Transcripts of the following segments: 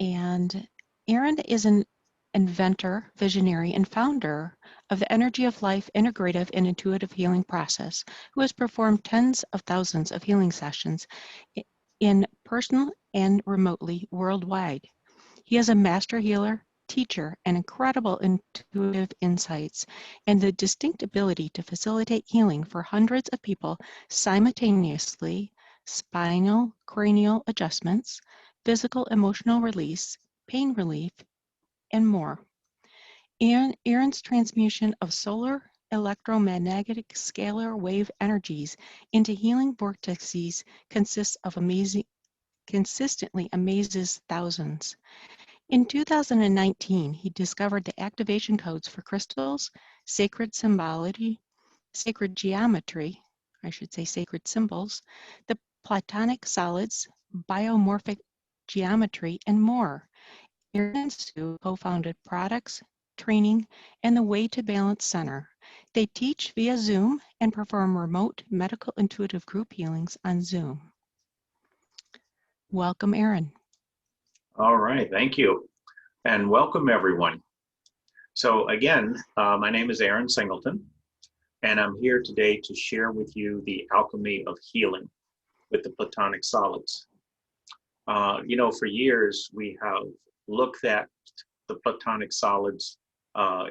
And Aaron is an inventor, visionary, and founder of the Energy of Life integrative and intuitive healing process, who has performed tens of thousands of healing sessions in person and remotely worldwide. He is a master healer, teacher, and incredible intuitive insights, and the distinct ability to facilitate healing for hundreds of people simultaneously, spinal cranial adjustments, physical emotional release, pain relief, and more. Aaron's transmutation of solar electromagnetic scalar wave energies into healing vortices consistently amazes thousands. In 2019, he discovered the activation codes for crystals, sacred symbology, sacred geometry, I should say sacred symbols, the Platonic solids, biomorphic geometry, and more. Aaron and Sue co-founded Products, Training, and the Way to Balance Center. They teach via Zoom and perform remote medical intuitive group healings on Zoom. Welcome, Aaron. All right, thank you. And welcome everyone. So again, my name is Aaron Singleton, and I'm here today to share with you the alchemy of healing with the Platonic solids. You know, for years we have looked at the Platonic solids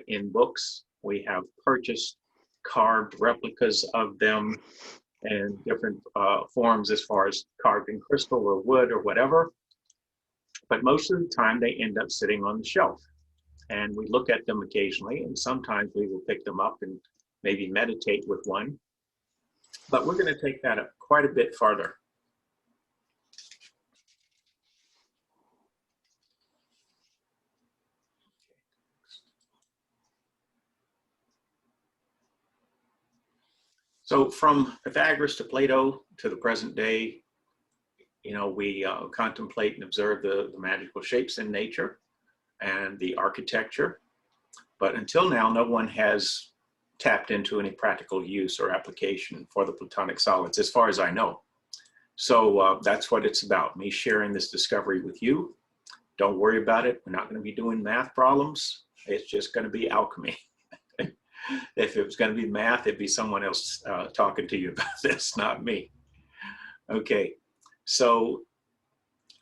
in books. We have purchased carved replicas of them in different forms as far as carved in crystal or wood or whatever. But most of the time they end up sitting on the shelf. And we look at them occasionally, and sometimes we will pick them up and maybe meditate with one. But we're going to take that quite a bit farther. So from Pythagoras to Plato to the present day, you know, we contemplate and observe the magical shapes in nature and the architecture. But until now, no one has tapped into any practical use or application for the Platonic solids, as far as I know. So that's what it's about, me sharing this discovery with you. Don't worry about it. We're not going to be doing math problems. It's just going to be alchemy. If it was going to be math, it'd be someone else talking to you about this, not me. Okay, so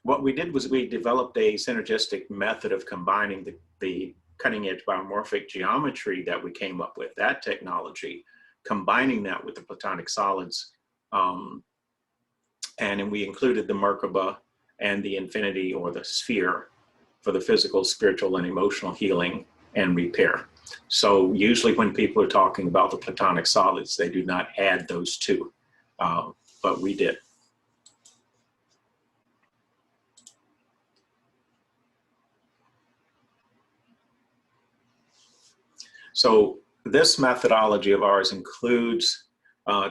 what we did was we developed a synergistic method of combining the cutting-edge biomorphic geometry that we came up with, that technology, combining that with the Platonic solids. And then we included the Merkaba and the infinity or the sphere for the physical, spiritual, and emotional healing and repair. So usually when people are talking about the Platonic solids, they do not add those two, but we did. So this methodology of ours includes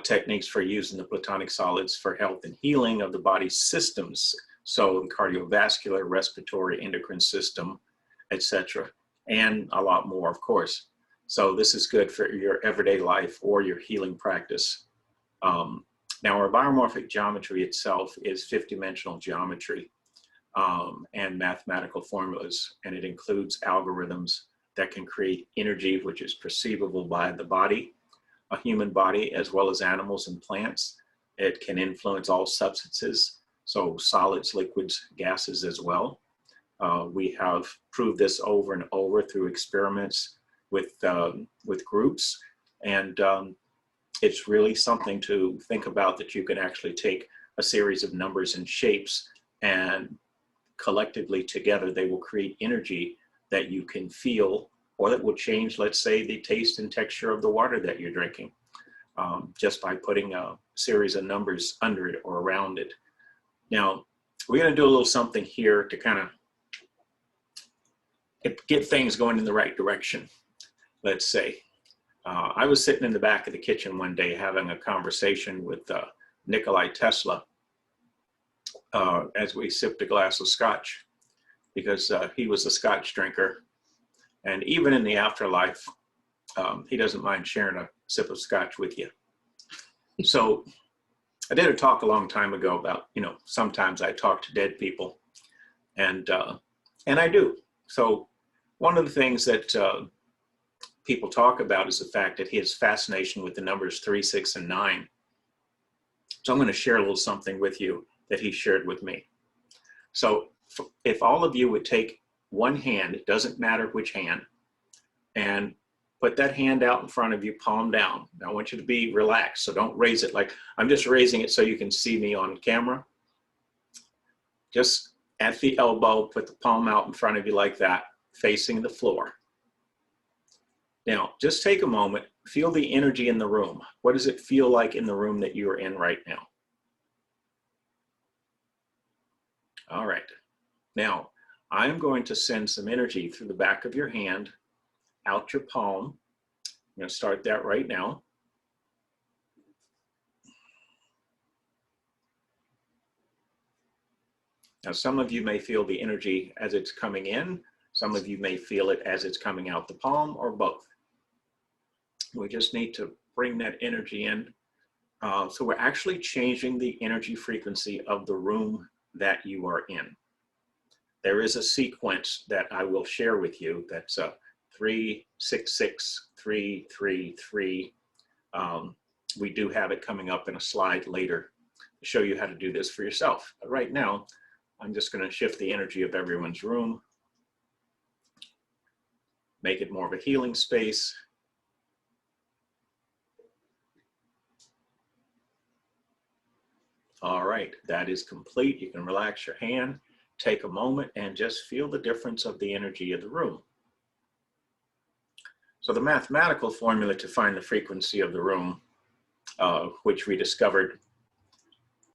techniques for using the Platonic solids for health and healing of the body's systems. So the cardiovascular, respiratory, endocrine system, etc., and a lot more, of course. So this is good for your everyday life or your healing practice. Now our biomorphic geometry itself is fifth-dimensional geometry and mathematical formulas, and it includes algorithms that can create energy which is perceivable by the body, a human body, as well as animals and plants. It can influence all substances, so solids, liquids, gases as well. We have proved this over and over through experiments with groups, and it's really something to think about, that you can actually take a series of numbers and shapes, and collectively together they will create energy that you can feel, or that will change, let's say, the taste and texture of the water that you're drinking, just by putting a series of numbers under it or around it. Now, we're going to do a little something here to kind of get things going in the right direction, let's say. I was sitting in the back of the kitchen one day having a conversation with Nikolai Tesla as we sipped a glass of scotch, because he was a scotch drinker. And even in the afterlife, he doesn't mind sharing a sip of scotch with you. So I did a talk a long time ago about, you know, sometimes I talk to dead people. And And I do. So one of the things that people talk about is the fact that he has fascination with the numbers 3, 6, and 9. So I'm going to share a little something with you that he shared with me. So if all of you would take one hand, it doesn't matter which hand, and put that hand out in front of you, palm down. Now I want you to be relaxed, so don't raise it like I'm just raising it so you can see me on camera. Just at the elbow, put the palm out in front of you like that, facing the floor. Now, just take a moment, feel the energy in the room. What does it feel like in the room that you are in right now? All right. Now, I'm going to send some energy through the back of your hand, out your palm. I'm going to start that right now. Now, some of you may feel the energy as it's coming in. Some of you may feel it as it's coming out the palm, or both. We just need to bring that energy in. So we're actually changing the energy frequency of the room that you are in. There is a sequence that I will share with you that's 3, 6, 6, 3, 3, 3. We do have it coming up in a slide later to show you how to do this for yourself. But right now, I'm just going to shift the energy of everyone's room, make it more of a healing space. All right, that is complete. You can relax your hand, take a moment, and just feel the difference of the energy of the room. So the mathematical formula to find the frequency of the room, which we discovered,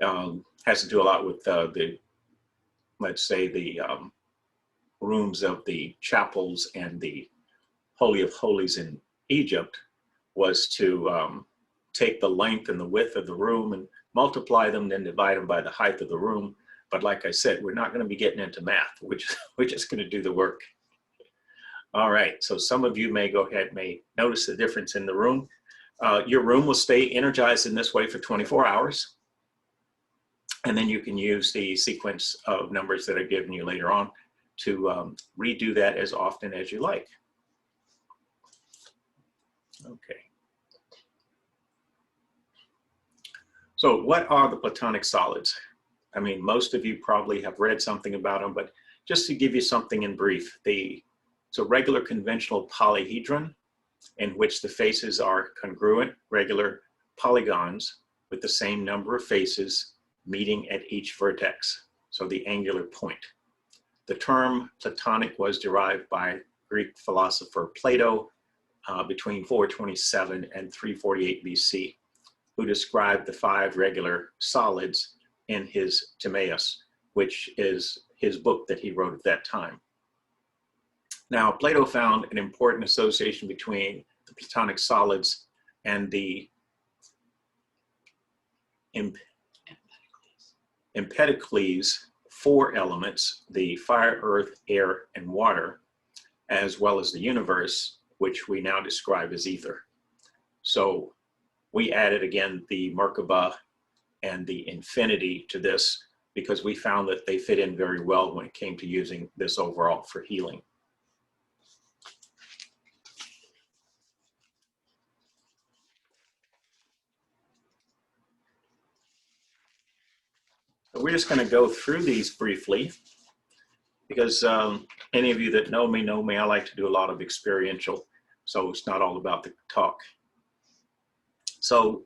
has to do a lot with let's say the rooms of the chapels and the Holy of Holies in Egypt, was to take the length and the width of the room and multiply them, then divide them by the height of the room. But like I said, we're not going to be getting into math. We're just going to do the work. All right, so some of you may go ahead, may notice the difference in the room. Your room will stay energized in this way for 24 hours. And then you can use the sequence of numbers that I've given you later on to redo that as often as you like. Okay. So what are the Platonic solids? I mean, most of you probably have read something about them, but just to give you something in brief, it's a regular conventional polyhedron in which the faces are congruent, regular polygons with the same number of faces meeting at each vertex, so the angular point. The term Platonic was derived by Greek philosopher Plato between 427 and 348 BC, who described the 5 regular solids in his Timaeus, which is his book that he wrote at that time. Now, Plato found an important association between the Platonic solids and the Empedocles 4 elements, the fire, earth, air, and water, as well as the universe, which we now describe as ether. So we added again the Merkaba and the infinity to this because we found that they fit in very well when it came to using this overall for healing. So we're just going to go through these briefly because any of you that know me, I like to do a lot of experiential, so it's not all about the talk. So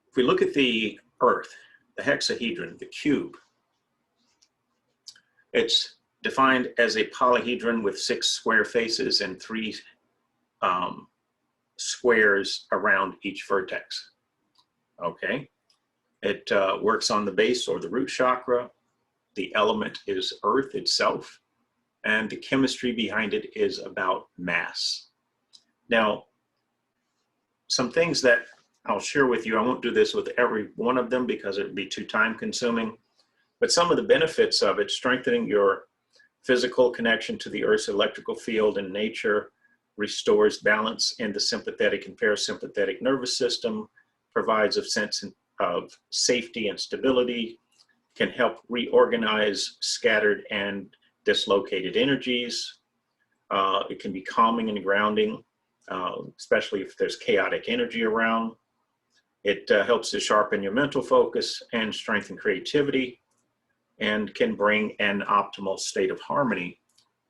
if we look at the Earth, the hexahedron, the cube, it's defined as a polyhedron with 6 square faces and 3 squares around each vertex. Okay, it works on the base or the root chakra. The element is earth itself, and the chemistry behind it is about mass. Now, some things that I'll share with you, I won't do this with every one of them because it would be too time consuming, but some of the benefits of it: strengthening your physical connection to the Earth's electrical field and nature, restores balance in the sympathetic and parasympathetic nervous system, provides a sense of safety and stability, can help reorganize scattered and dislocated energies. It can be calming and grounding, especially if there's chaotic energy around. It helps to sharpen your mental focus and strengthen creativity, and can bring an optimal state of harmony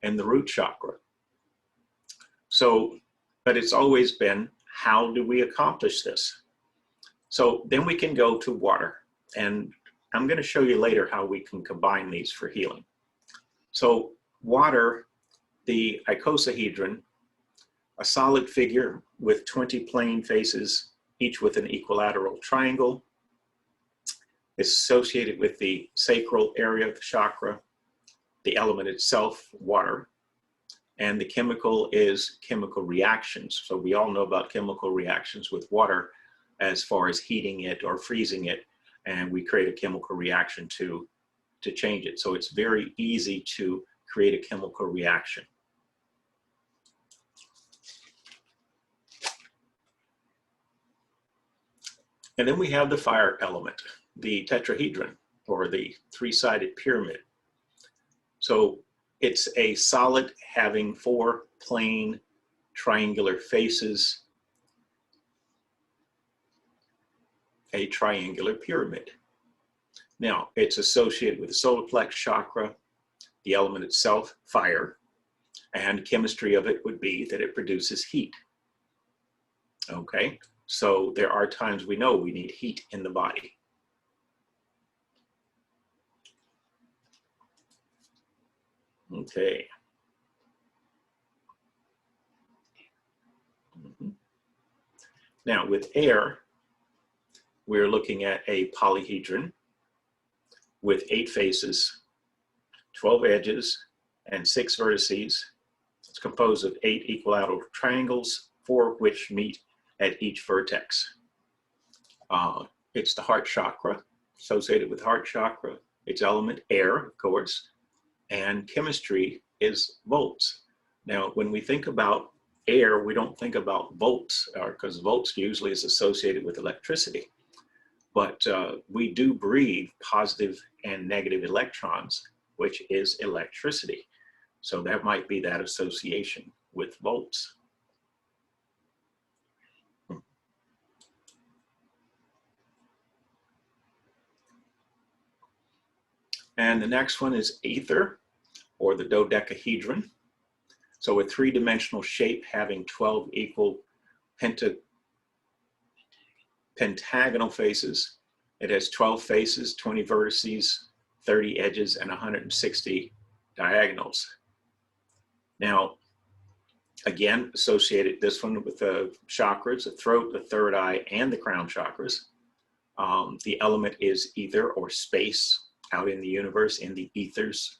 in the root chakra. So, but it's always been, how do we accomplish this? So then we can go to water, and I'm going to show you later how we can combine these for healing. So water, the icosahedron, a solid figure with 20 plane faces, each with an equilateral triangle, is associated with the sacral area of the chakra, the element itself, water, and the chemical is chemical reactions. So we all know about chemical reactions with water as far as heating it or freezing it, and we create a chemical reaction to change it. So it's very easy to create a chemical reaction. And then we have the fire element, the tetrahedron, or the three-sided pyramid. So it's a solid having 4 plane triangular faces, a triangular pyramid. Now, it's associated with the solar plexus chakra, the element itself, fire, and chemistry of it would be that it produces heat. Okay, so there are times we know we need heat in the body. Okay. Now with air, we're looking at a polyhedron with 8 faces, 12 edges, and 6 vertices. It's composed of 8 equilateral triangles, 4 of which meet at each vertex. It's the heart chakra, associated with heart chakra. Its element, air, of course, and chemistry is volts. Now, when we think about air, we don't think about volts, because volts usually is associated with electricity. But we do breathe positive and negative electrons, which is electricity. So that might be that association with volts. And the next one is ether, or the dodecahedron. So a 3-dimensional shape having 12 equal pentagonal faces. It has 12 faces, 20 vertices, 30 edges, and 160 diagonals. Now, again, associated this one with the chakras, the throat, the third eye, and the crown chakras. The element is ether, or space, out in the universe, in the ethers.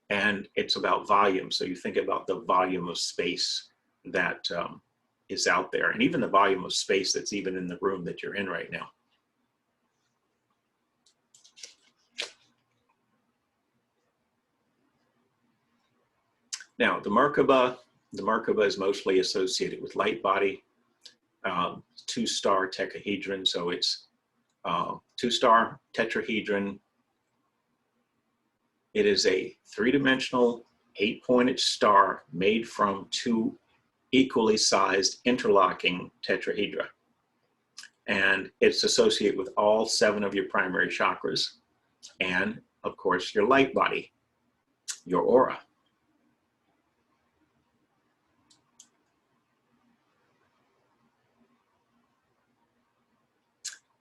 And it's about volume. So you think about the volume of space that is out there, and even the volume of space that's even in the room that you're in right now. Now, the Merkaba is mostly associated with light body, 2-star tetrahedron. So it's 2-star tetrahedron. It is a 3-dimensional, 8-pointed star made from 2 equally sized interlocking tetrahedra. And it's associated with all 7 of your primary chakras, and of course your light body, your aura.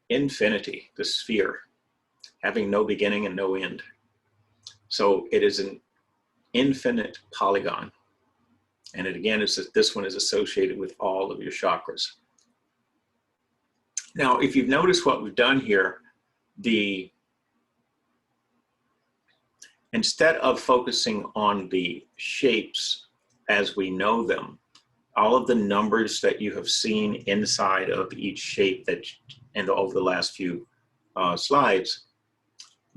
Infinity, the sphere, having no beginning and no end. So it is an infinite polygon. And it again, this one is associated with all of your chakras. Now, if you've noticed what we've done here, instead of focusing on the shapes as we know them, all of the numbers that you have seen inside of each shape and over the last few slides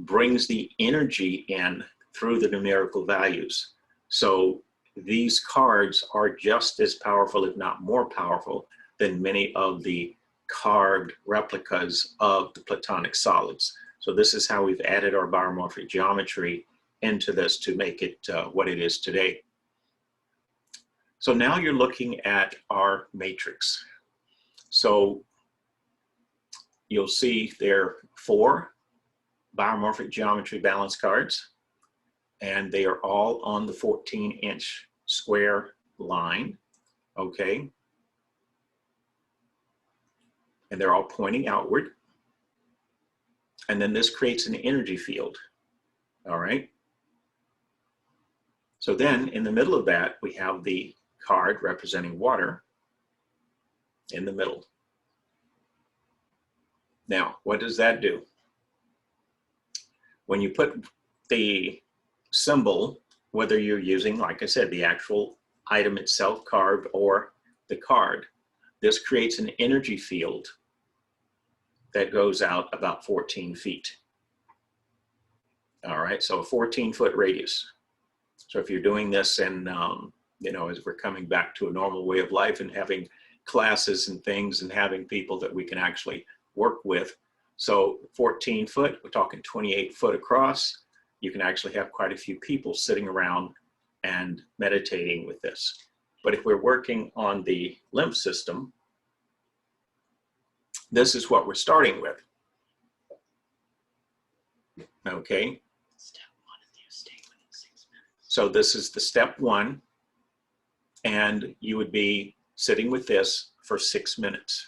brings the energy in through the numerical values. So these cards are just as powerful, if not more powerful, than many of the carved replicas of the Platonic solids. So this is how we've added our biomorphic geometry into this to make it what it is today. So now you're looking at our matrix. So you'll see there are 4 biomorphic geometry balance cards, and they are all on the 14-inch square line, okay? And they're all pointing outward. And then this creates an energy field, all right? So then in the middle of that, we have the card representing water in the middle. Now, what does that do? When you put the symbol, whether you're using, like I said, the actual item itself carved or the card, this creates an energy field that goes out about 14 feet. All right, so a 14-foot radius. So if you're doing this and, you know, as we're coming back to a normal way of life and having classes and things and having people that we can actually work with. So 14 foot, we're talking 28 foot across. You can actually have quite a few people sitting around and meditating with this. But if we're working on the lymph system, this is what we're starting with. Okay. So this is the step 1, and you would be sitting with this for 6 minutes.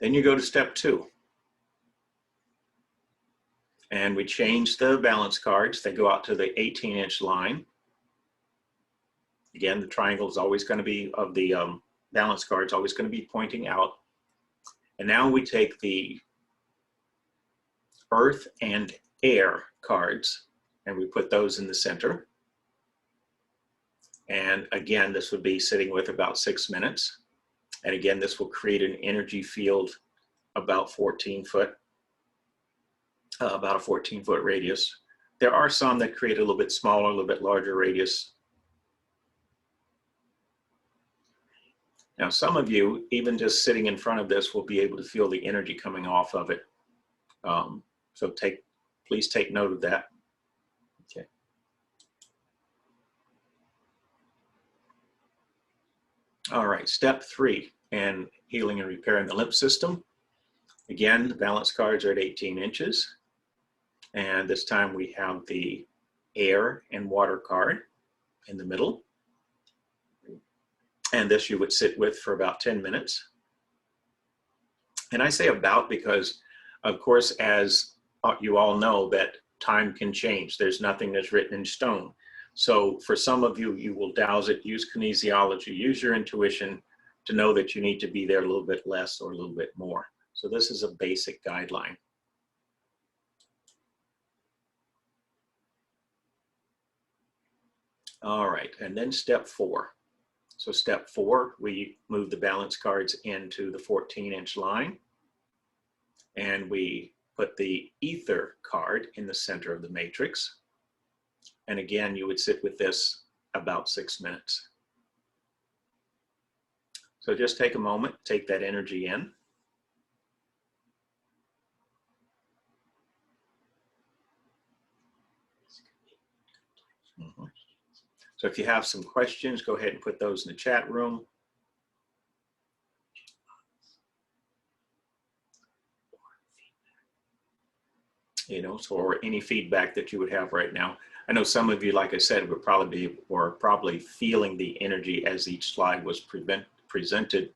Then you go to step 2. And we change the balance cards. They go out to the 18-inch line. Again, the triangle is always going to be, of the balance cards, always going to be pointing out. And now we take the earth and air cards and we put those in the center. And again, this would be sitting with about 6 minutes. And again, this will create an energy field about 14 foot, about a 14-foot radius. There are some that create a little bit smaller, a little bit larger radius. Now, some of you, even just sitting in front of this, will be able to feel the energy coming off of it. So please take note of that. Okay. All right, step 3 in healing and repairing the lymph system. Again, the balance cards are at 18 inches. And this time we have the air and water card in the middle. And this you would sit with for about 10 minutes. And I say about because, of course, as you all know, that time can change. There's nothing that's written in stone. So for some of you, you will douse it, use kinesiology, use your intuition to know that you need to be there a little bit less or a little bit more. So this is a basic guideline. All right, and then step 4. So step 4, we move the balance cards into the 14-inch line, and we put the ether card in the center of the matrix. And again, you would sit with this about 6 minutes. So just take a moment, take that energy in. Mm-hmm. So if you have some questions, go ahead and put those in the chat room. You know, so or any feedback that you would have right now. I know some of you, like I said, would probably feeling the energy as each slide was presented.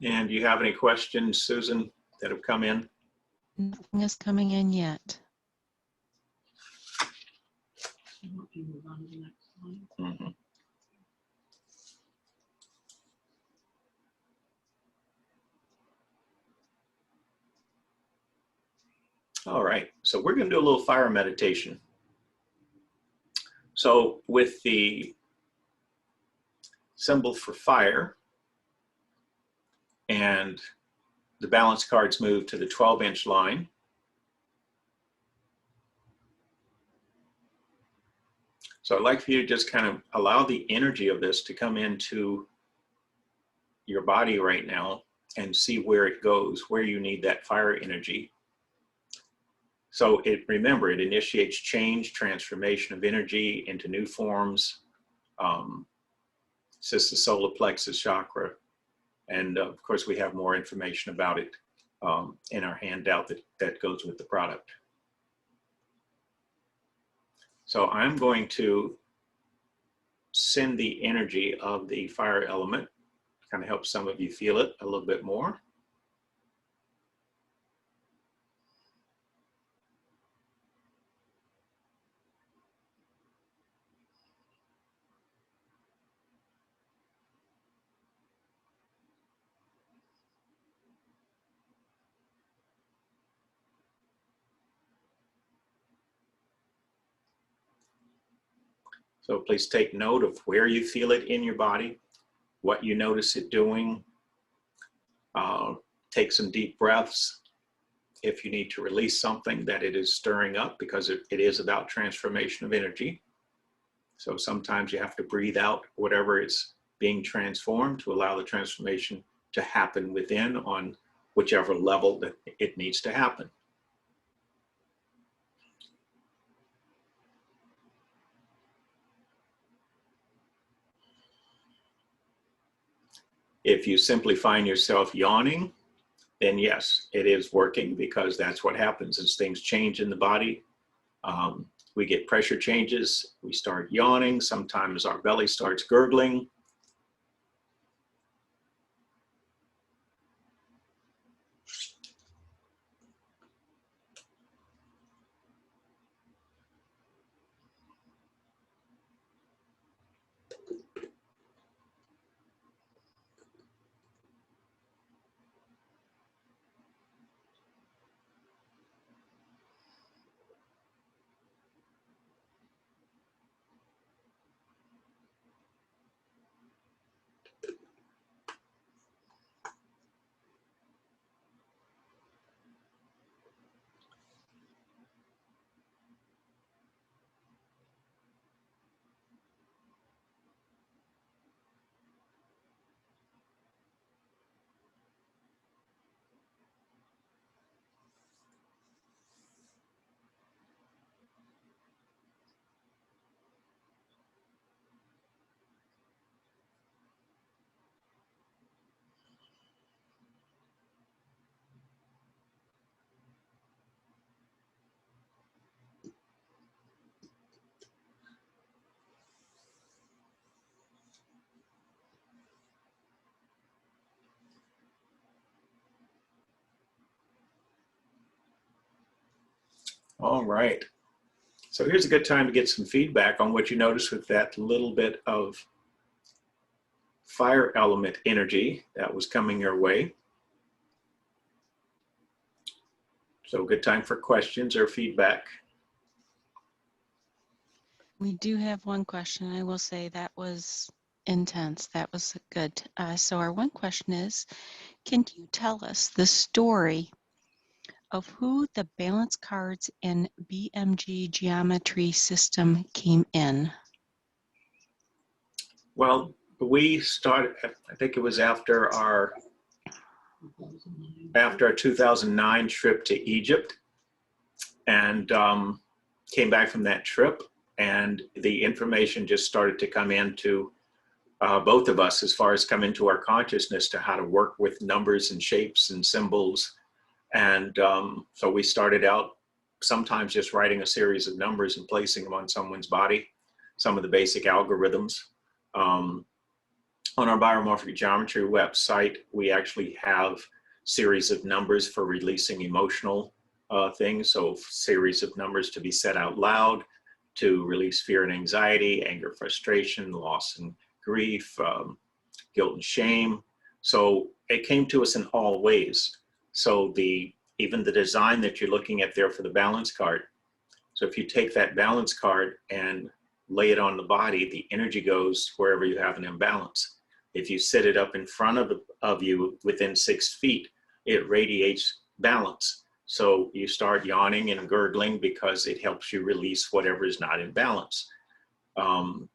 And do you have any questions, Susan, that have come in? Nothing is coming in yet. Mm-hmm. All right, so we're going to do a little fire meditation. So with the symbol for fire and the balance cards move to the 12-inch line. So I'd like for you to just kind of allow the energy of this to come into your body right now and see where it goes, where you need that fire energy. So remember, it initiates change, transformation of energy into new forms. It's just the solar plexus chakra. And of course, we have more information about it in our handout that goes with the product. So I'm going to send the energy of the fire element, kind of help some of you feel it a little bit more. So please take note of where you feel it in your body, what you notice it doing. Take some deep breaths if you need to release something that it is stirring up, because it is about transformation of energy. So sometimes you have to breathe out whatever is being transformed to allow the transformation to happen within on whichever level that it needs to happen. If you simply find yourself yawning, then yes, it is working, because that's what happens as things change in the body. We get pressure changes, we start yawning, sometimes our belly starts gurgling. All right. So here's a good time to get some feedback on what you notice with that little bit of fire element energy that was coming your way. So good time for questions or feedback. We do have one question. I will say that was intense. That was good. So our one question is, can you tell us the story of who the balance cards in BMG geometry system came in? Well, we started, I think it was after our 2009 trip to Egypt, and came back from that trip, and the information just started to come into both of us as far as come into our consciousness to how to work with numbers and shapes and symbols. And so we started out sometimes just writing a series of numbers and placing them on someone's body, some of the basic algorithms. On our biomorphic geometry website, we actually have series of numbers for releasing emotional things. So series of numbers to be said out loud to release fear and anxiety, anger, frustration, loss and grief, guilt and shame. So it came to us in all ways. So even the design that you're looking at there for the balance card. So if you take that balance card and lay it on the body, the energy goes wherever you have an imbalance. If you set it up in front of you within 6 feet it radiates balance. So you start yawning and gurgling because it helps you release whatever is not in balance. And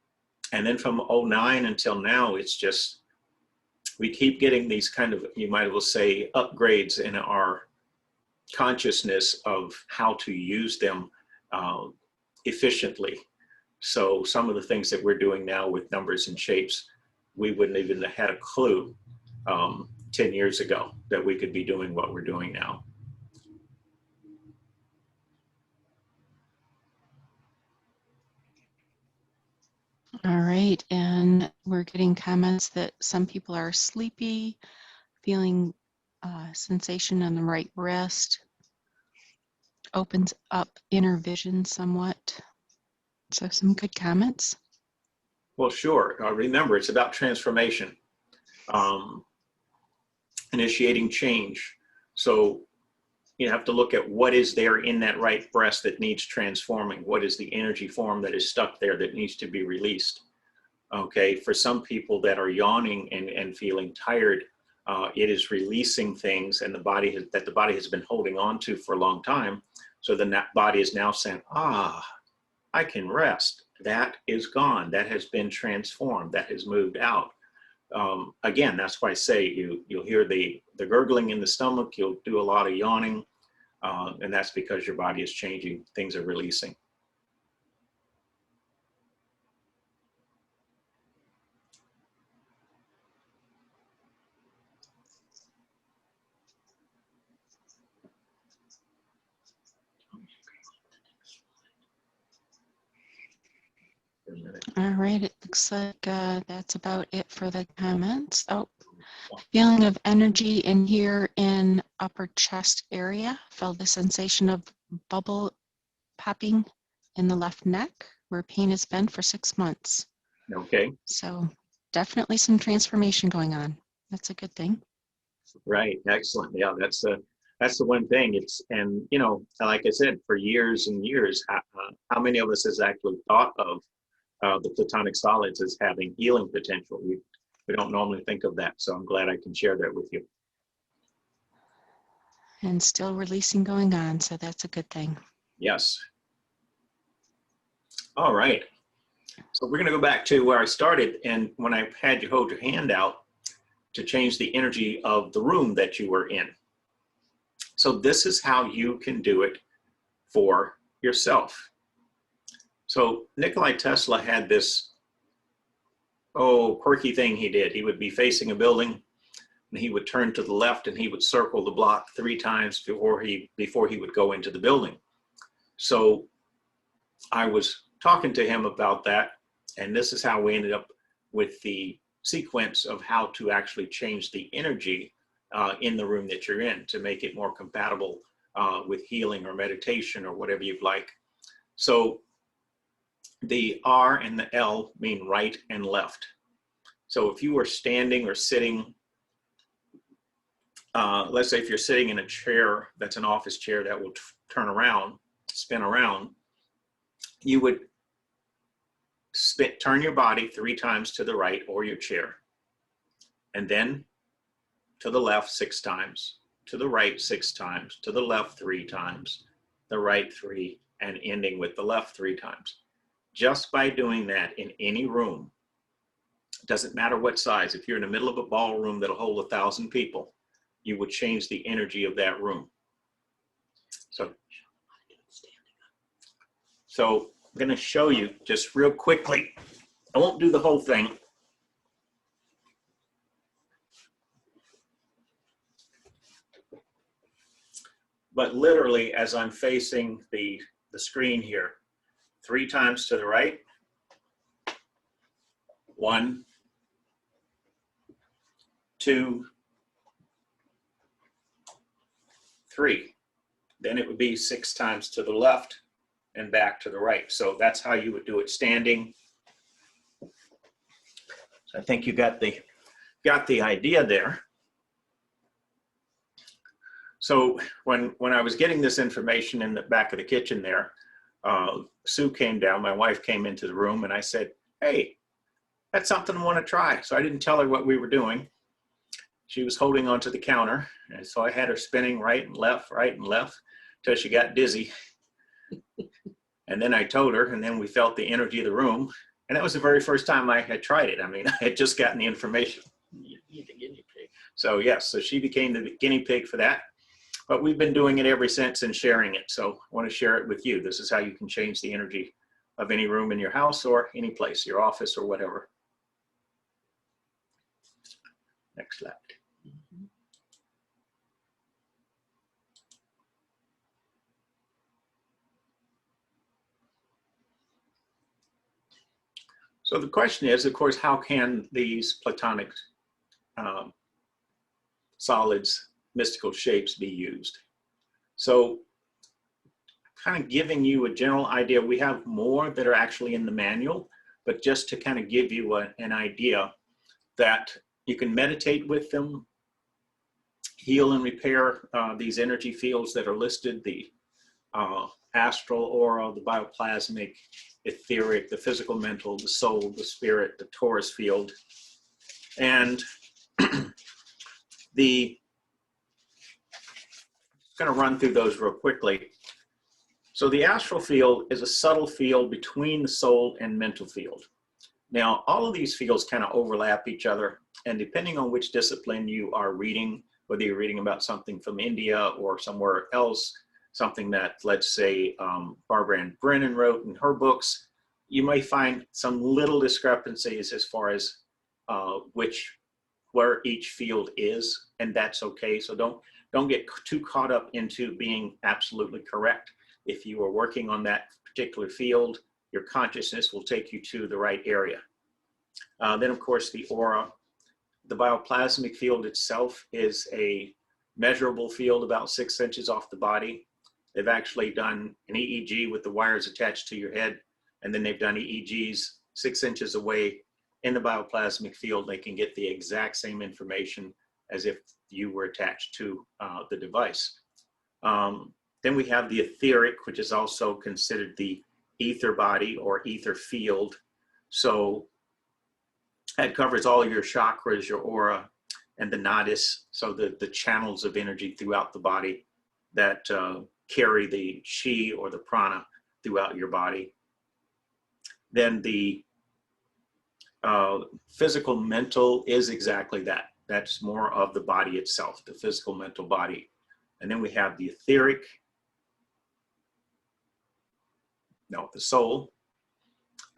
then from 09 until now, it's just, we keep getting these kind of, you might as well say, upgrades in our consciousness of how to use them efficiently. So some of the things that we're doing now with numbers and shapes, we wouldn't even have had a clue 10 years ago that we could be doing what we're doing now. All right, and we're getting comments that some people are sleepy, feeling sensation on the right wrist, opens up inner vision somewhat. So some good comments. Well, sure. Remember, it's about transformation, initiating change. So you have to look at what is there in that right breast that needs transforming. What is the energy form that is stuck there that needs to be released? Okay, for some people that are yawning and feeling tired, it is releasing things and the body has been holding on to for a long time. So then that body is now saying, I can rest. That is gone. That has been transformed. That has moved out. Again, that's why I say you'll hear the gurgling in the stomach. You'll do a lot of yawning, and that's because your body is changing. Things are releasing. All right, it looks like that's about it for the comments. Oh, feeling of energy in here in upper chest area. Felt the sensation of bubble popping in the left neck where pain has been for 6 months. Okay. So definitely some transformation going on. That's a good thing. Right. Excellent. Yeah, that's the one thing. And you know, like I said, for years and years, how many of us has actually thought of the Platonic solids as having healing potential? We don't normally think of that. So I'm glad I can share that with you. And still releasing going on. So that's a good thing. Yes. All right. So we're going to go back to where I started. And when I had you hold your hand out to change the energy of the room that you were in. So this is how you can do it for yourself. So Nikola Tesla had this, quirky thing he did. He would be facing a building and he would turn to the left and he would circle the block 3 times before he would go into the building. So I was talking to him about that, and this is how we ended up with the sequence of how to actually change the energy in the room that you're in to make it more compatible with healing or meditation or whatever you'd like. So the R and the L mean right and left. So if you were standing or sitting, let's say if you're sitting in a chair that's an office chair that will turn around, spin around, you would turn your body 3 times to the right or your chair, and then to the left 6 times, to the right 6 times, to the left 3 times, the right 3, and ending with the left 3 times. Just by doing that in any room, doesn't matter what size, if you're in the middle of a ballroom that'll hold 1,000 people, you would change the energy of that room. So I'm going to show you just real quickly. I won't do the whole thing. But literally, as I'm facing the screen here, 3 times to the right, 1, 2, 3. Then it would be 6 times to the left and back to the right. So that's how you would do it standing. So I think you got the idea there. So when I was getting this information in the back of the kitchen there, Sue came down, my wife came into the room, and I said, hey, that's something I want to try. So I didn't tell her what we were doing. she was holding onto the counter. And so I had her spinning right and left, till she got dizzy. And then I told her, and then we felt the energy of the room. And that was the very first time I had tried it. I mean, I had just gotten the information. You need the guinea pig. So yes, so she became the guinea pig for that. But we've been doing it ever since and sharing it. So I want to share it with you. This is how you can change the energy of any room in your house or any place, your office or whatever. Next slide. So the question is, of course, how can these Platonic solids, mystical shapes be used? So kind of giving you a general idea, we have more that are actually in the manual, but just to kind of give you an idea that you can meditate with them, heal and repair these energy fields that are listed, the astral, aura, the bioplasmic, etheric, the physical, mental, the soul, the spirit, the torus field. And I'm going to run through those real quickly. So the astral field is a subtle field between the soul and mental field. Now, all of these fields kind of overlap each other, and depending on which discipline you are reading, whether you're reading about something from India or somewhere else, something that, let's say, Barbara Ann Brennan wrote in her books, you may find some little discrepancies as far as where each field is, and that's okay. So don't get too caught up into being absolutely correct. If you are working on that particular field, your consciousness will take you to the right area. Then, of course, the aura. The bioplasmic field itself is a measurable field about 6 inches off the body. They've actually done an EEG with the wires attached to your head, and then they've done EEGs 6 inches away in the bioplasmic field. They can get the exact same information as if you were attached to the device. Then we have the etheric, which is also considered the ether body or ether field. So that covers all your chakras, your aura, and the nadis, so the channels of energy throughout the body that carry the chi or the prana throughout your body. Then the physical mental is exactly that. That's more of the body itself, the physical mental body. And then we have the etheric, the soul.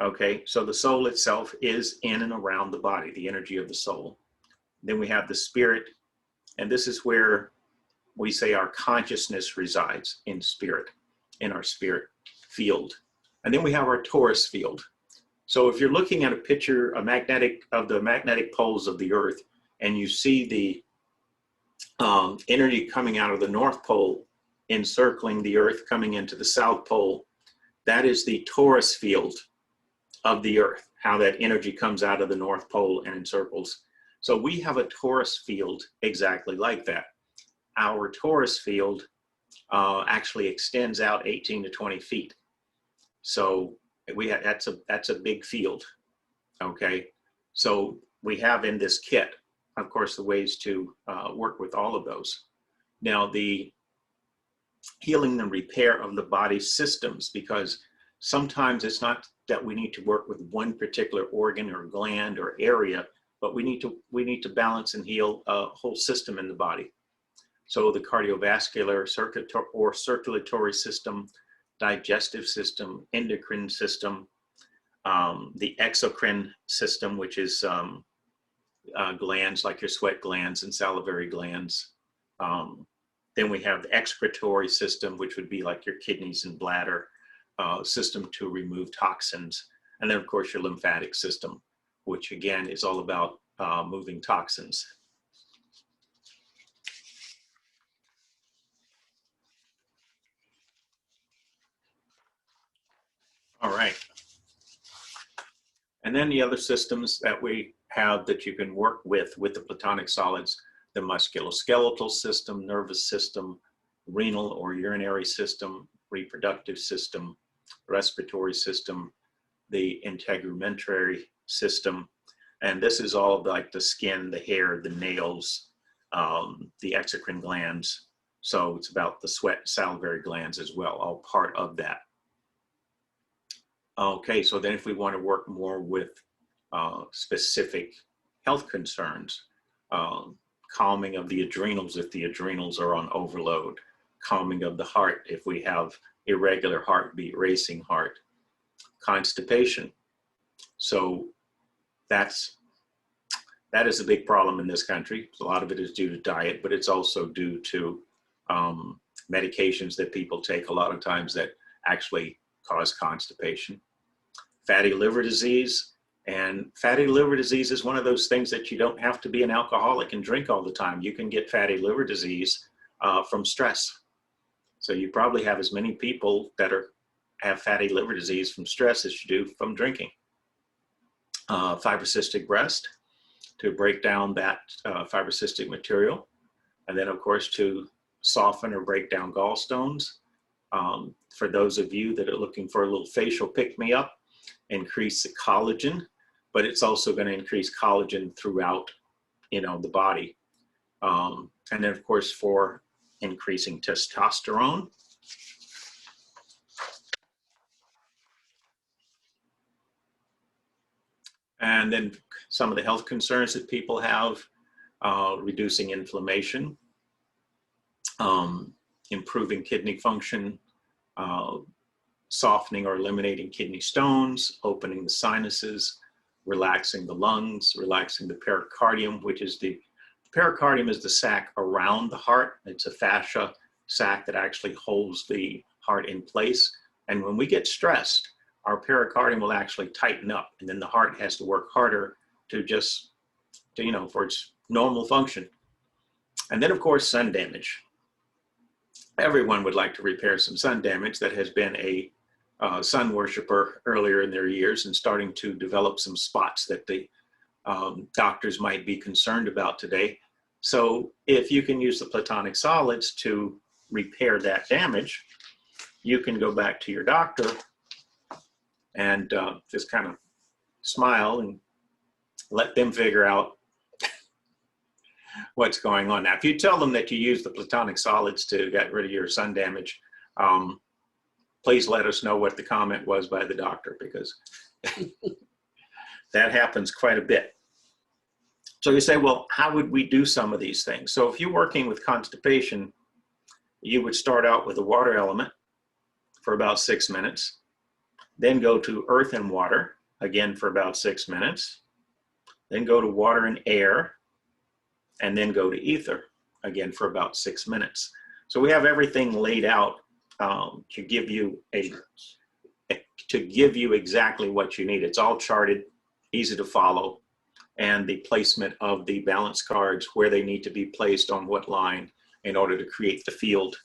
Okay, so the soul itself is in and around the body, the energy of the soul. Then we have the spirit, and this is where we say our consciousness resides, in spirit, in our spirit field. And then we have our torus field. So if you're looking at a picture, of the magnetic poles of the earth, and you see the energy coming out of the North Pole, encircling the earth, coming into the South Pole, that is the torus field of the earth, how that energy comes out of the North Pole and encircles. So we have a torus field exactly like that. Our torus field actually extends out 18 to 20 feet. So that's a big field, okay? So we have in this kit, of course, the ways to work with all of those. Now, the healing and repair of the body systems, because sometimes it's not that we need to work with one particular organ or gland or area, but we need to balance and heal a whole system in the body. So the cardiovascular circulatory system, digestive system, endocrine system, the exocrine system, which is glands like your sweat glands and salivary glands. Then we have the excretory system, which would be like your kidneys and bladder system to remove toxins. And then, of course, your lymphatic system, which again is all about moving toxins. All right. And then the other systems that we have that you can work with the Platonic solids, the musculoskeletal system, nervous system, renal or urinary system, reproductive system, respiratory system, the integumentary system. And this is all like the skin, the hair, the nails, the exocrine glands. So it's about the sweat salivary glands as well, all part of that. Okay, so then if we want to work more with specific health concerns, calming of the adrenals if the adrenals are on overload, calming of the heart if we have irregular heartbeat, racing heart, constipation. So that is a big problem in this country. A lot of it is due to diet, but it's also due to medications that people take a lot of times that actually cause constipation. Fatty liver disease. And fatty liver disease is one of those things that you don't have to be an alcoholic and drink all the time. You can get fatty liver disease from stress. So you probably have as many people that have fatty liver disease from stress as you do from drinking. Fibrocystic breast, to break down that fibrocystic material. And then, of course, to soften or break down gallstones. For those of you that are looking for a little facial pick-me-up, increase the collagen, but it's also going to increase collagen throughout, the body. And then, of course, for increasing testosterone. And then some of the health concerns that people have, reducing inflammation, improving kidney function, softening or eliminating kidney stones, opening the sinuses, relaxing the lungs, relaxing the pericardium, which is the pericardium is the sac around the heart. It's a fascia sac that actually holds the heart in place. And when we get stressed, our pericardium will actually tighten up, and then the heart has to work harder to for its normal function. And then, of course, sun damage. Everyone would like to repair some sun damage that has been a sun worshiper earlier in their years and starting to develop some spots that the doctors might be concerned about today. So if you can use the Platonic solids to repair that damage, you can go back to your doctor and just kind of smile and let them figure out what's going on. Now, if you tell them that you use the Platonic solids to get rid of your sun damage, please let us know what the comment was by the doctor, because that happens quite a bit. So you say, well, how would we do some of these things? So if you're working with constipation, you would start out with a water element for about 6 minutes, then go to earth and water, again for about 6 minutes, then go to water and air, and then go to ether, again for about 6 minutes. So we have everything laid out to give you exactly what you need. It's all charted, easy to follow, and the placement of the balance cards, where they need to be placed on what line in order to create the field.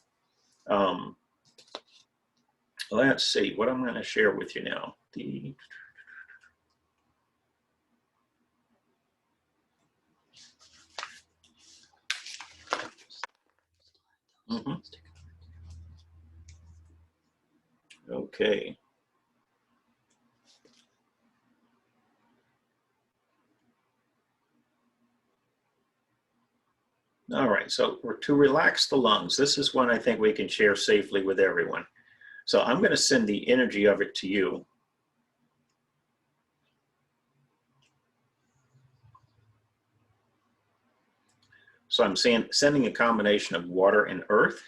Let's see what I'm going to share with you now. Okay. All right, so to relax the lungs, this is one I think we can share safely with everyone. So I'm going to send the energy of it to you. So I'm sending a combination of water and earth.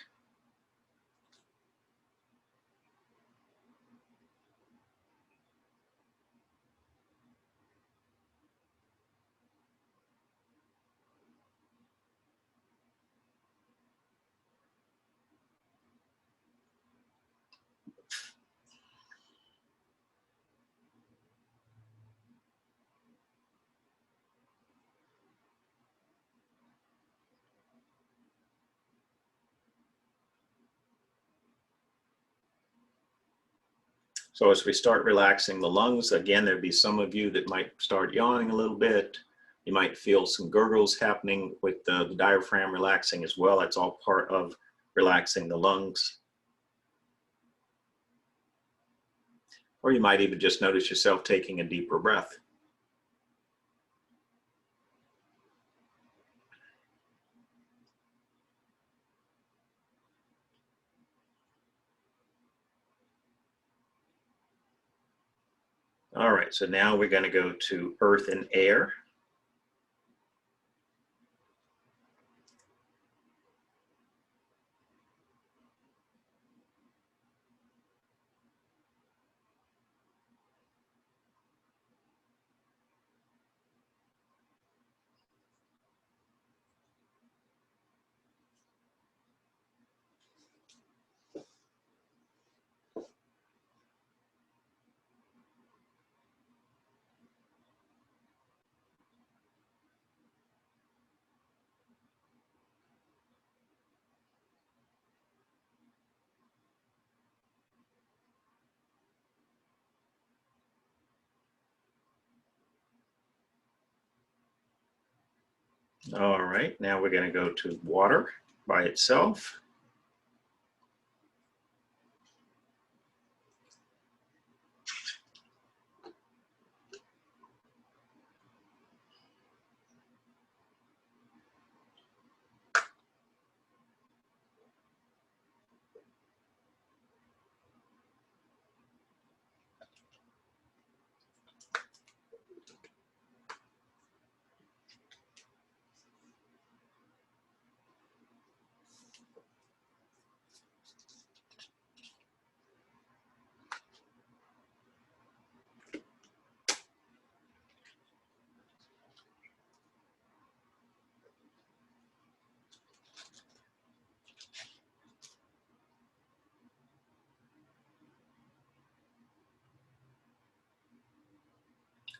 So as we start relaxing the lungs, again, there'd be some of you that might start yawning a little bit. You might feel some gurgles happening with the diaphragm relaxing as well. That's all part of relaxing the lungs. Or you might even just notice yourself taking a deeper breath. All right, so now we're going to go to earth and air. All right, now we're going to go to water by itself.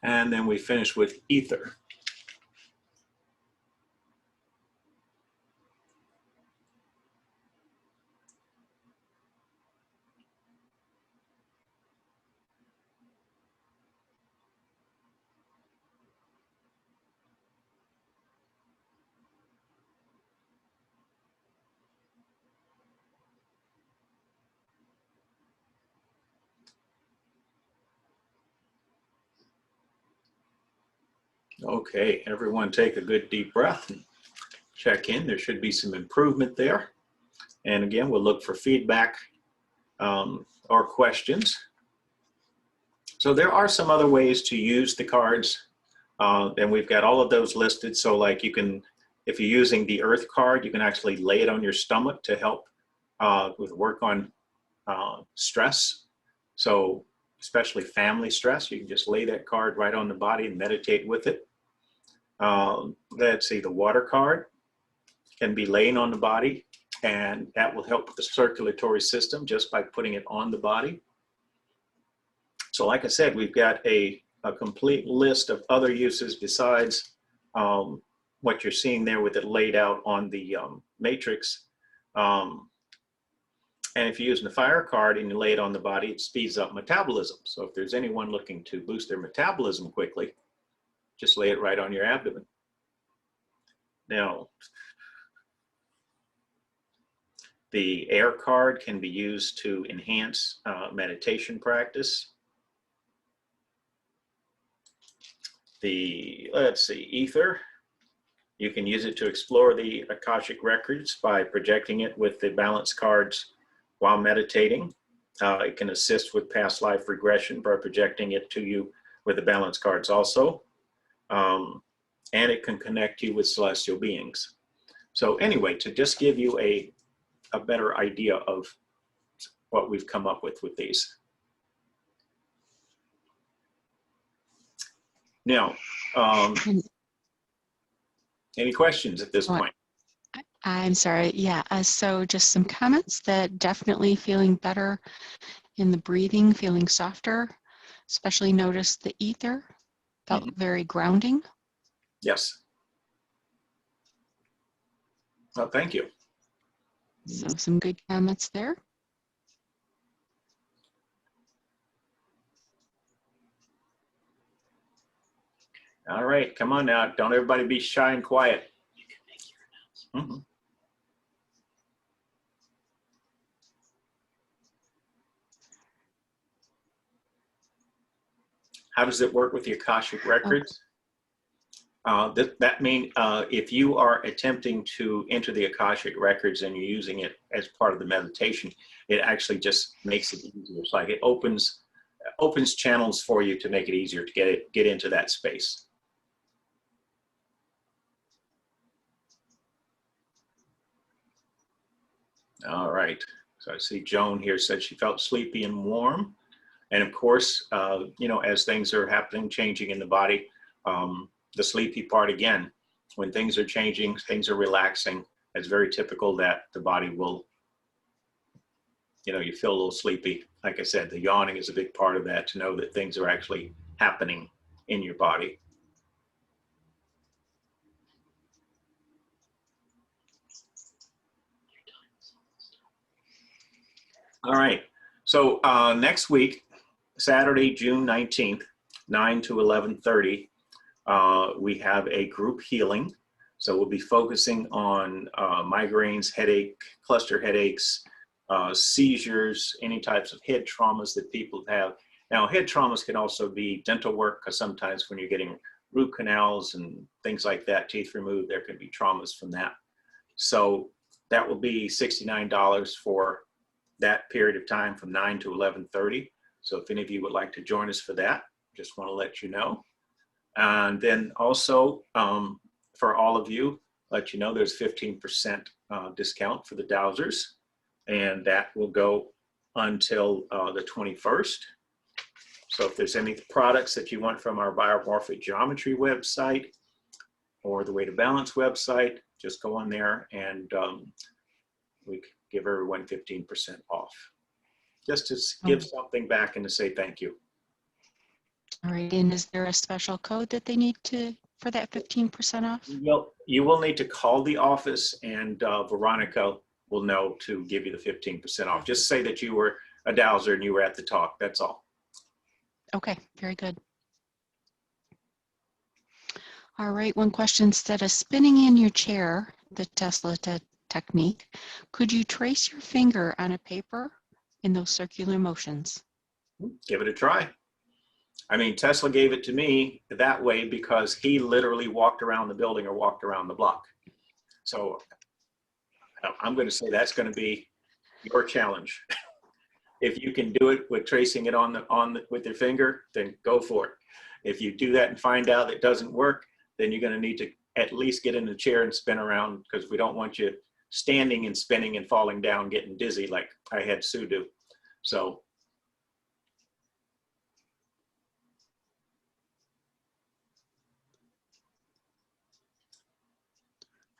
And then we finish with ether. Okay, everyone take a good deep breath and check in. There should be some improvement there. And again, we'll look for feedback or questions. So there are some other ways to use the cards, and we've got all of those listed. So like you can, if you're using the earth card, you can actually lay it on your stomach to help with work on stress. So especially family stress, you can just lay that card right on the body and meditate with it. Let's see, the water card can be laying on the body, and that will help with the circulatory system just by putting it on the body. So like I said, we've got a complete list of other uses besides what you're seeing there with it laid out on the matrix. And if you're using the fire card and you lay it on the body, it speeds up metabolism. So if there's anyone looking to boost their metabolism quickly, just lay it right on your abdomen. Now, the air card can be used to enhance meditation practice. Let's see, ether, you can use it to explore the Akashic records by projecting it with the balance cards while meditating. It can assist with past life regression by projecting it to you with the balance cards also. And it can connect you with celestial beings. So anyway, to just give you a better idea of what we've come up with these. Now, any questions at this point? I'm sorry, yeah, so just some comments that definitely feeling better in the breathing, feeling softer, especially noticed the ether, felt very grounding. Yes. Oh, thank you. So some good comments there. All right, come on now. Don't everybody be shy and quiet. You can make your announcement. How does it work with the Akashic records? That means if you are attempting to enter the Akashic records and you're using it as part of the meditation, it actually just makes it easier. It's like it opens opens channels for you to make it easier to get into that space. All right, so I see Joan here said she felt sleepy and warm. And of course, you know, as things are happening, changing in the body, the sleepy part again, when things are changing, things are relaxing, it's very typical that the body will, you know, you feel a little sleepy. Like I said, the yawning is a big part of that, to know that things are actually happening in your body. All right, so next week, Saturday, June 19th, 9 to 11:30, we have a group healing. So we'll be focusing on migraines, headache, cluster headaches, seizures, any types of head traumas that people have. Now, head traumas can also be dental work, because sometimes when you're getting root canals and things like that, teeth removed, there can be traumas from that. So that will be $69 for that period of time from 9 to 11:30. So if any of you would like to join us for that, just want to let you know. And then also for all of you, let you know there's 15% discount for the dowsers, and that will go until the 21st. So if there's any products that you want from our biomorphic geometry website or the Way to Balance website, just go on there and we give everyone 15% off. Just to give something back and to say thank you. All right, and is there a special code that they need to for that 15% off? Well, you will need to call the office, and Veronica will know to give you the 15% off. Just say that you were a dowser and you were at the talk, that's all. Okay, very good. All right, one question: instead of spinning in your chair, the Tesla technique, could you trace your finger on a paper in those circular motions? Give it a try. I mean, Tesla gave it to me that way because he literally walked around the building or walked around the block. So I'm going to say that's going to be your challenge. If you can do it with tracing it with your finger, then go for it. If you do that and find out it doesn't work, then you're going to need to at least get in the chair and spin around, because we don't want you standing and spinning and falling down, getting dizzy like I had Sue do. So.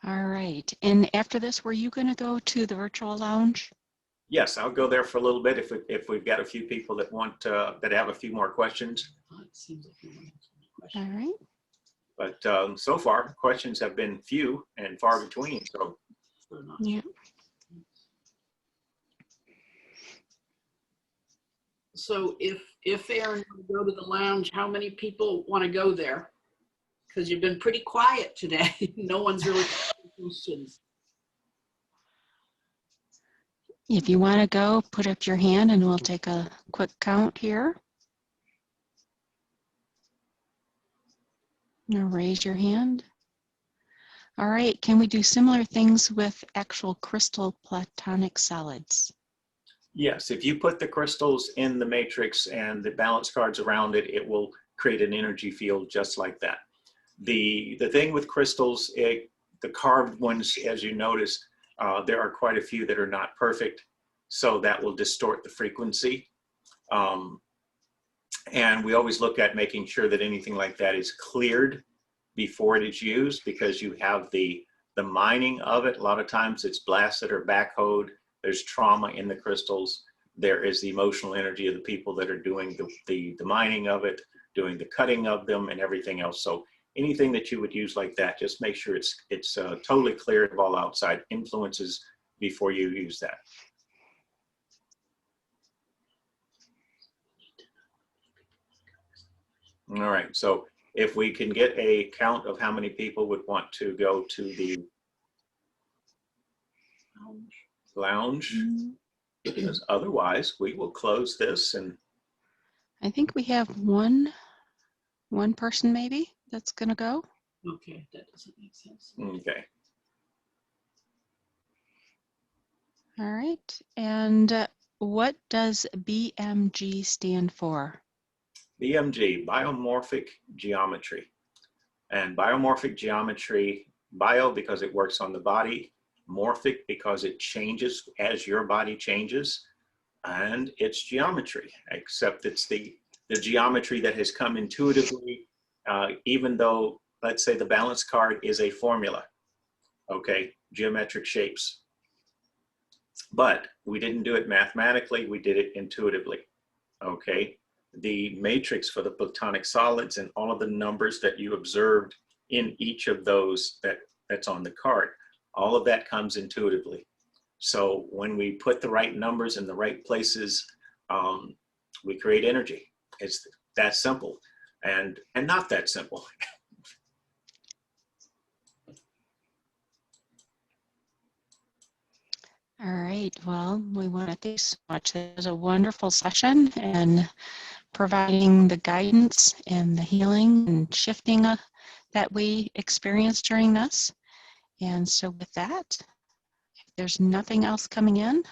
All right, and after this, were you going to go to the virtual lounge? Yes, I'll go there for a little bit if we've got a few people that want that have a few more questions. All right. But so far, questions have been few and far between. So yeah. So if Aaron would go to the lounge, how many people want to go there? Because you've been pretty quiet today. No one's really asking questions. If you want to go, put up your hand and we'll take a quick count here. Now raise your hand. All right, can we do similar things with actual crystal Platonic solids? yes, if you put the crystals in the matrix and the balance cards around it, it will create an energy field just like that. The thing with crystals, the carved ones, as you notice, there are quite a few that are not perfect, so that will distort the frequency. And we always look at making sure that anything like that is cleared before it is used, because you have the mining of it. A lot of times it's blasted or backhoed. There's trauma in the crystals. There is the emotional energy of the people that are doing the mining of it, doing the cutting of them and everything else. So anything that you would use like that, just make sure it's totally clear of all outside influences before you use that. All right, so if we can get a count of how many people would want to go to the lounge, because otherwise we will close this. And I think we have one person maybe that's going to go. Okay, that doesn't make sense. okay. All right, and What does BMG stand for? BMG, biomorphic geometry. And biomorphic geometry, bio because it works on the body, morphic because it changes as your body changes, and it's geometry, except it's the geometry that has come intuitively, even though, let's say, the balance card is a formula, okay, geometric shapes. But we didn't do it mathematically, we did it intuitively, okay? The matrix for the Platonic solids and all of the numbers that you observed in each of those that's on the card, all of that comes intuitively. So when we put the right numbers in the right places, we create energy. It's that simple, and not that simple. All right, well, we want to thank you so much. It was a wonderful session, and providing the guidance and the healing and shifting that we experienced during this. And so with that, if there's nothing else coming in,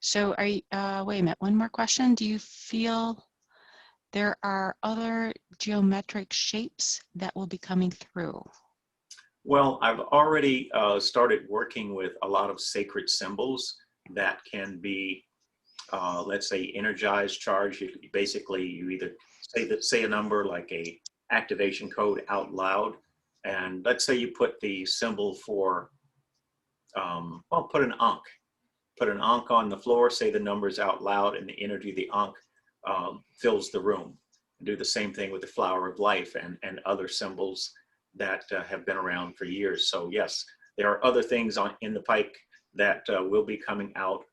so are you, wait a minute, one more question. Do you feel there are other geometric shapes that will be coming through? Well, I've already started working with a lot of sacred symbols that can be, let's say, energized, charged. Basically, you either say a number like a activation code out loud, and let's say you put the symbol for, well, put an Ankh. Put an Ankh on the floor, say the numbers out loud, and the energy of the Ankh fills the room. Do the same thing with the flower of life and other symbols that have been around for years. So yes, there are other things in the pike that will be coming out.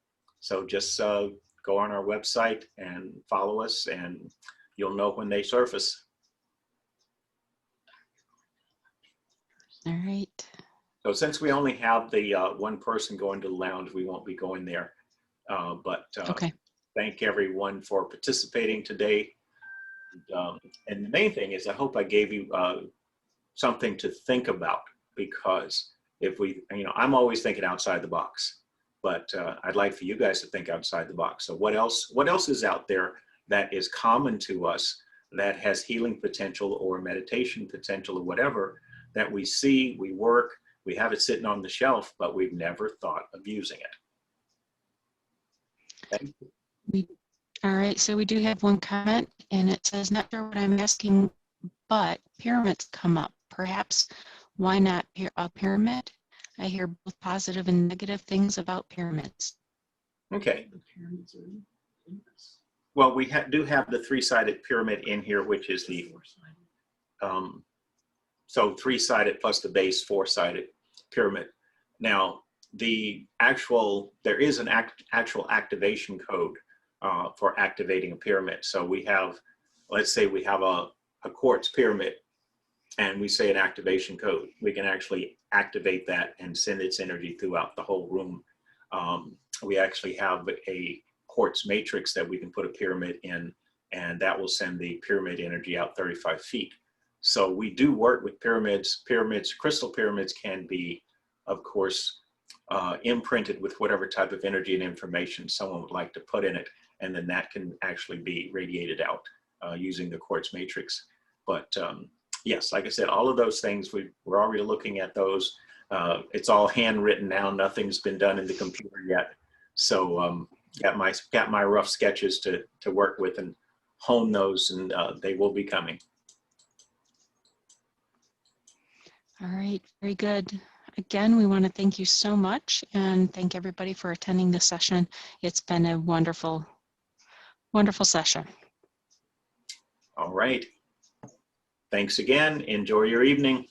So just go on our website and follow us, and you'll know when they surface. All right. So since we only have the one person going to the lounge, we won't be going there. But Okay. thank everyone for participating today. And the main thing is I hope I gave you something to think about, because if we, I'm always thinking outside the box, but I'd like for you guys to think outside the box. So what else is out there that is common to us that has healing potential or meditation potential or whatever that we see, we work, we have it sitting on the shelf, but we've never thought of using it. Thank you. All right, so we do have one comment, and it says, not sure what I'm asking, but pyramids come up. Perhaps why not a pyramid? I hear both positive and negative things about pyramids. Okay. Well, we do have the three-sided pyramid in here, which is the so three-sided plus the base, four-sided pyramid. Now, there is an actual activation code for activating a pyramid. So we have, let's say we have a quartz pyramid, and we say an activation code. We can actually activate that and send its energy throughout the whole room. We actually have a quartz matrix that we can put a pyramid in, and that will send the pyramid energy out 35 feet. So we do work with pyramids. Crystal pyramids can be, of course, imprinted with whatever type of energy and information someone would like to put in it, and then that can actually be radiated out using the quartz matrix. But yes, like I said, all of those things, we're already looking at those. It's all handwritten now. Nothing's been done in the computer yet. So got my rough sketches to work with and hone those, and they will be coming. All right, very good. Again, we want to thank you so much, and thank everybody for attending this session. It's been a wonderful, wonderful session. All right. Thanks again. Enjoy your evening.